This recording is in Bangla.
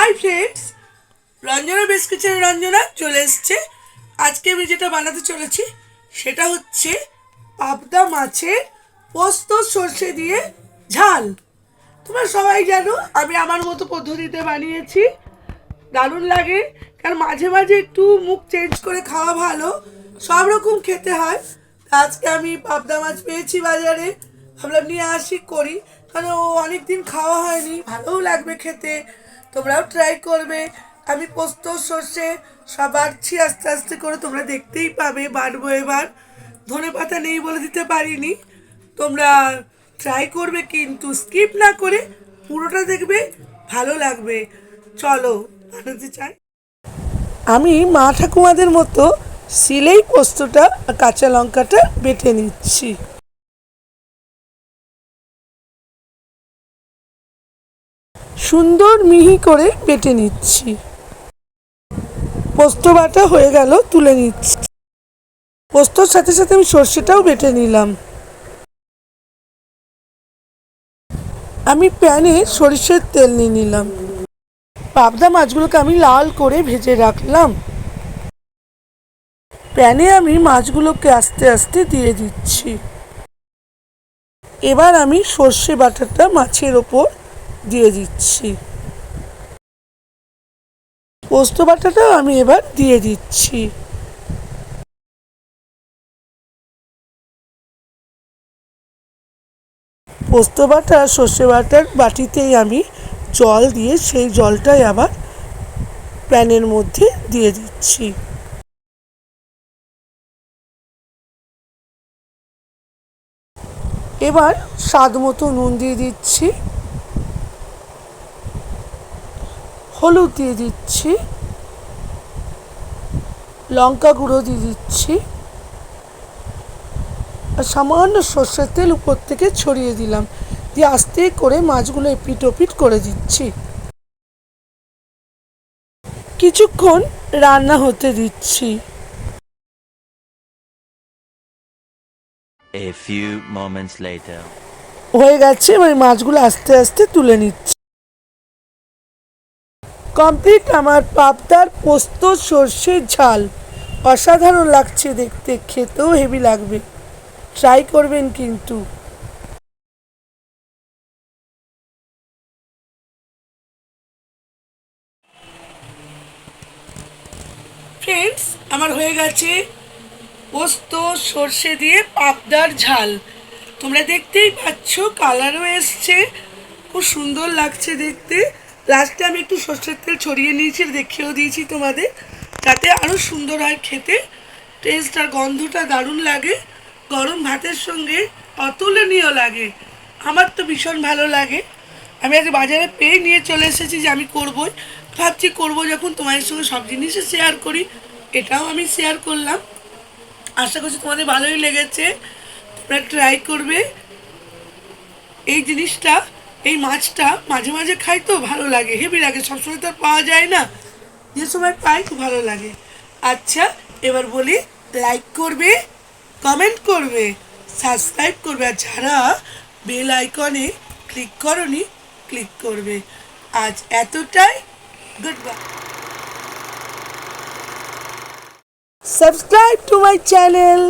Hi friends Ranjana base kitchen Ranjana चले एसेছে আজকে আমি যেটা বানাতে চলেছি সেটা হচ্ছে পাবদা মাছের পোস্ত সরষে দিয়ে ঝাল। তোমরা সবাই জানো আমি আমার মতো পদ্ধতিতে বানিয়েছি, দারুণ লাগে। কারণ মাঝে মাঝে একটু মুখ চেঞ্জ করে খাওয়া ভালো, সব রকম খেতে হয়। আজকে আমি পাবদা মাছ পেয়েছি বাজারে, ভাবলাম নিয়ে আসি করি, কারণ অনেক দিন খাওয়া হয়নি, ভালোও লাগবে খেতে। তোমরাও ট্রাই করবে। আমি পোস্ত সর্ষে সব বাড়ছি আস্তে আস্তে করে, তোমরা দেখতেই পাবে বাড়বো। এবার ধনে পাতা নেই বলে দিতে পারিনি, তোমরা ট্রাই করবে কিন্তু স্কিপ না করে পুরোটা দেখবে, ভালো লাগবে। চলো বানাতে চাই। আমি মা ঠাকুমাদের মতো শিলেই পোস্তটা কাঁচা লঙ্কাটা বেটে নিচ্ছি। সুন্দর মিহি করে বেটে নিচ্ছি। পোস্ত বাটা হয়ে গেল, তুলে নিচ্ছি। পোস্তর সাথে সাথে আমি সর্ষেটাও বেটে নিলাম। আমি প্যানে সরিষার তেল নিয়ে নিলাম। পাবদা মাছগুলোকে আমি লাল করে ভেজে রাখলাম। প্যানে আমি মাছগুলোকে আস্তে আস্তে দিয়ে দিচ্ছি। এবার আমি সর্ষে বাটাটা মাছের ওপর দিয়ে দিচ্ছি। পোস্ত বাটাটাও আমি এবার দিয়ে দিচ্ছি। পোস্ত বাটা সর্ষে বাটার বাটিতেই আমি জল দিয়ে সেই জলটাই আবার প্যানের মধ্যে দিয়ে দিচ্ছি। এবার স্বাদ মতো নুন দিয়ে দিচ্ছি, হলুদ দিয়ে দিচ্ছি, লঙ্কা গুঁড়ো দিয়ে দিচ্ছি, আর সামান্য সর্ষের তেল উপর থেকে ছড়িয়ে দিলাম, দিয়ে আস্তে করে মাছগুলো এপিট ওপিট করে দিচ্ছি। কিছুক্ষণ রান্না হতে দিচ্ছি। A few moments later. হয়ে গেছে, আমি মাছগুলো আস্তে আস্তে তুলে নিচ্ছি। কমপ্লিট আমার পাবদার পোস্ত সর্ষে ঝাল। অসাধারণ লাগছে দেখতে, খেতেও হেভি লাগবে। ট্রাই করবেন কিন্তু। ফ্রেন্ডস আমার হয়ে গেছে পোস্ত সর্ষে দিয়ে পাবদার ঝাল। তোমরা দেখতেই পাচ্ছ, কালারও এসছে, খুব সুন্দর লাগছে দেখতে। লাস্টে আমি একটু সর্ষের তেল ছড়িয়ে নিয়েছি, দেখিয়েও দিয়েছি তোমাদের, তাতে আরও সুন্দর হয় খেতে। টেস্ট আর গন্ধটা দারুণ লাগে, গরম ভাতের সঙ্গে অতুলনীয় লাগে। আমার তো ভীষণ ভালো লাগে। আমি আজ বাজারে পেয়ে নিয়ে চলে এসেছি যে আমি করবই, ভাবছি করবো যখন তোমাদের সঙ্গে সব জিনিসই শেয়ার করি, এটাও আমি শেয়ার করলাম। আশা করছি তোমাদের ভালোই লেগেছে, তোমরা ট্রাই করবে। এই জিনিসটা, এই মাছটা মাঝে মাঝে খাই তো ভালো লাগে, হেভি লাগে। সবসময় তো আর পাওয়া যায় না, যে সময় পাই খুব ভালো লাগে। আচ্ছা এবার বলি, লাইক করবে, কমেন্ট করবে, সাবস্ক্রাইব করবে, আর যারা বেল আইকনে ক্লিক করনি ক্লিক করবে। আজ এতটাই, good bye. Subscribe to my channel.